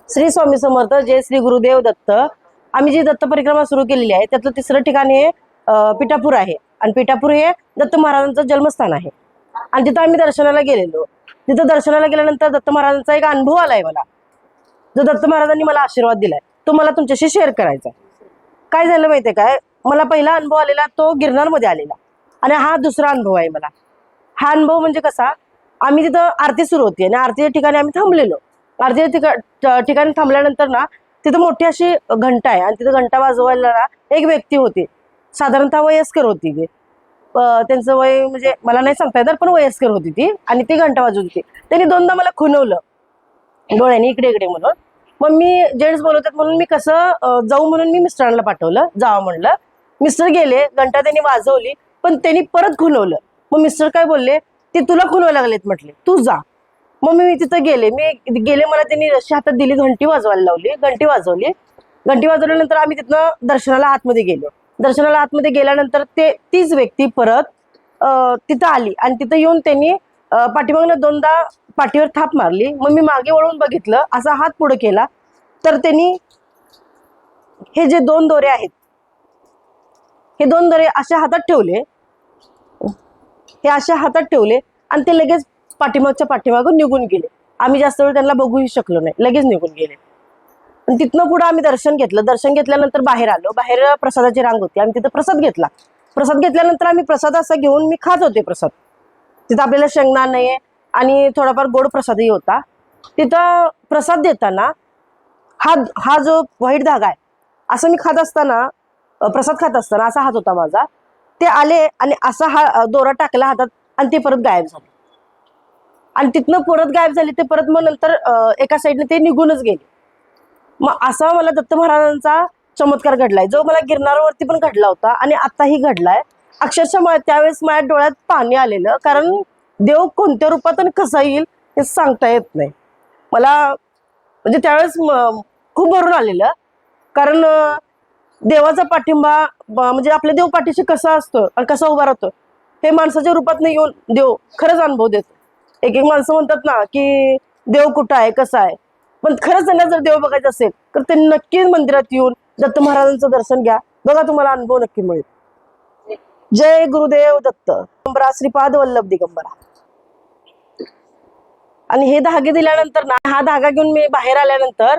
श्री स्वामी समर्थ, जय श्री गुरुदेव दत्त। आम्ही जी दत्त परिक्रमा सुरू केलेली आहे त्यातलं तिसरं ठिकाण हे पिठापूर आहे आणि पिठापूर हे दत्त महाराजांचं जन्मस्थान आहे आणि तिथं आम्ही दर्शनाला गेलेलो। तिथं दर्शनाला गेल्यानंतर दत्त महाराजांचा एक अनुभव आलाय मला, जो दत्त महाराजांनी मला आशीर्वाद दिलाय तो मला तुमच्याशी शेअर करायचा। काय झालं माहितीये काय, मला पहिला अनुभव आलेला तो गिरनार मध्ये आलेला आणि हा दुसरा अनुभव आहे मला। हा अनुभव म्हणजे कसा, आम्ही तिथं आरती सुरू होती आणि आरतीच्या ठिकाणी आम्ही थांबलेलो। आरतीच्या ठिकाणी थांबल्यानंतर ना तिथं मोठी अशी घंटा आहे आणि तिथं घंटा वाजवायला एक व्यक्ती होती, साधारणतः वयस्कर होती ती। त्यांचं वय म्हणजे मला नाही सांगता येणार, पण वयस्कर होती ती आणि ती घंटा वाजवत होती। त्यांनी दोनदा मला खुणवलं डोळ्याने, इकडे इकडे म्हणून। मग मी जेंट्स बोलवतात म्हणून मी कसं जाऊ म्हणून मी मिस्टरांना पाठवलं, जावं म्हणलं। मिस्टर गेले, घंटा त्यांनी वाजवली, पण त्यांनी परत खुणवलं। मग मिस्टर काय बोलले, ते तुला खुणवायला लागलेत म्हटले, तू जा। मग मी तिथं गेले, मला त्यांनी रशी हातात दिली, घंटी वाजवायला लावली, घंटी वाजवली। घंटी वाजवल्यानंतर आम्ही तिथनं दर्शनाला आतमध्ये गेलो। दर्शनाला आतमध्ये गेल्यानंतर तीच व्यक्ती परत तिथं आली आणि तिथं येऊन त्यांनी पाठीमागनं दोनदा पाठीवर थाप मारली। मग मी मागे वळून बघितलं, असा हात पुढे केला तर त्यांनी हे जे दोन दोरे आहेत, हे दोन दोरे अशा हातात ठेवले, हे अशा हातात ठेवले आणि ते लगेच पाठीमागून निघून गेले। आम्ही जास्त वेळ त्यांना बघूही शकलो नाही, लगेच निघून गेले। आणि तिथनं पुढे आम्ही दर्शन घेतलं। दर्शन घेतल्यानंतर बाहेर आलो, बाहेर प्रसादाची रांग होती, आम्ही तिथं प्रसाद घेतला। प्रसाद घेतल्यानंतर आम्ही प्रसाद असा घेऊन मी खात होते प्रसाद। तिथं आपल्याला शेंगदाणे आणि थोडाफार गोड प्रसादही होता। तिथं प्रसाद देताना हा जो व्हाईट धागा आहे, असं मी खात असताना, प्रसाद खात असताना असा हात होता माझा, ते आले आणि असा हा दोरा टाकला हातात आणि ते परत गायब झाले। आणि तिथनं परत गायब झाले ते परत, मग नंतर एका साईडने ते निघूनच गेले। मग असा मला दत्त महाराजांचा चमत्कार घडलाय, जो मला गिरनारवरती पण घडला होता आणि आताही घडलाय। अक्षरशः त्यावेळेस माझ्या डोळ्यात पाणी आलेलं, कारण देव कोणत्या रूपात आणि कसा येईल हे सांगता येत नाही मला। म्हणजे त्यावेळेस खूप भरून आलेलं, कारण देवाचा पाठिंबा म्हणजे आपल्या देव पाठीशी कसा असतो आणि कसा उभा राहतो हे माणसाच्या रूपात नाही येऊन देव खरंच अनुभव देतो। एक एक माणसं म्हणतात ना की देव कुठं आहे, कसा आहे, पण खरंच त्यांना जर देव बघायचं असेल तर ते नक्कीच मंदिरात येऊन दत्त महाराजांचं दर्शन घ्या, बघा तुम्हाला अनुभव नक्की मिळेल। जय गुरुदेव दत्त। दिगंबरा, श्रीपाद वल्लभ दिगंबरा। आणि हे धागे दिल्यानंतर ना, हा धागा घेऊन मी बाहेर आल्यानंतर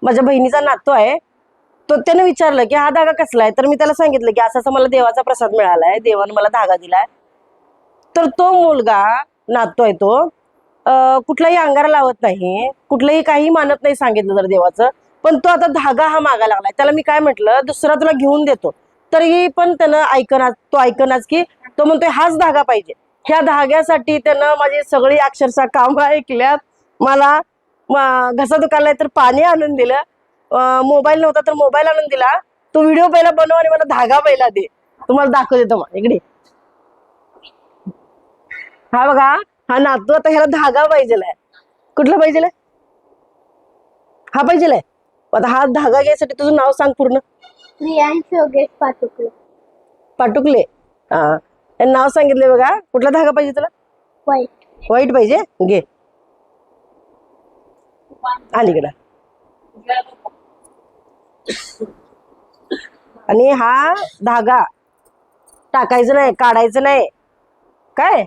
माझ्या बहिणीचा नातू आहे, तो त्याने विचारलं की हा धागा कसला आहे, तर मी त्याला सांगितलं की असं मला देवाचा प्रसाद मिळालाय, देवाने मला धागा दिलाय। तर तो मुलगा, नातू आहे तो, कुठलाही अंगारा लावत नाही, कुठलंही काही मानत नाही सांगितलं तर देवाचं, पण तो आता धागा हा मागा लागलाय। त्याला मी काय म्हटलं, दुसरा तुला घेऊन देतो, तरीही पण त्यानं ऐकनाच की तो म्हणतोय हाच धागा पाहिजे। ह्या धाग्यासाठी त्यानं माझी सगळी अक्षरशः कामं ऐकल्यात। मला घसा दुखायलाय तर पाणी आणून दिलं, मोबाईल नव्हता तर मोबाईल आणून दिला, तो व्हिडिओ पहिला बनव आणि मला धागा पहिला दे, तुम्हाला दाखव देतो। मग इकडे हा बघा, हा नातू आता ह्याला धागा पाहिजेलाय। कुठला पाहिजेलाय? हा पाहिजेलाय। आता हा धागा घ्यायसाठी तुझं नाव सांग पूर्ण। प्रियांश योगेश पाटुकले। पाटुकले, हा, नाव सांगितले बघा। कुठला धागा पाहिजे तुला? व्हाईट। व्हाईट पाहिजे, घे अलीकडं। आणि हा धागा टाकायचं नाही, काढायचं नाही, काय?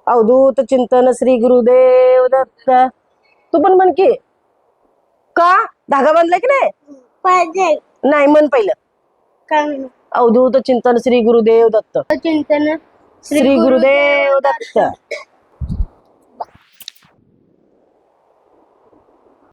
अवधूत चिंतन श्री गुरुदेव दत्त। तू पण म्हण की, का धागा बांधलाय की नाही? पाहिजे नाही, म्हण पहिलं। काय? अवधूत चिंतन श्री गुरुदेव दत्त। चिंतन श्री गुरुदेव दत्त।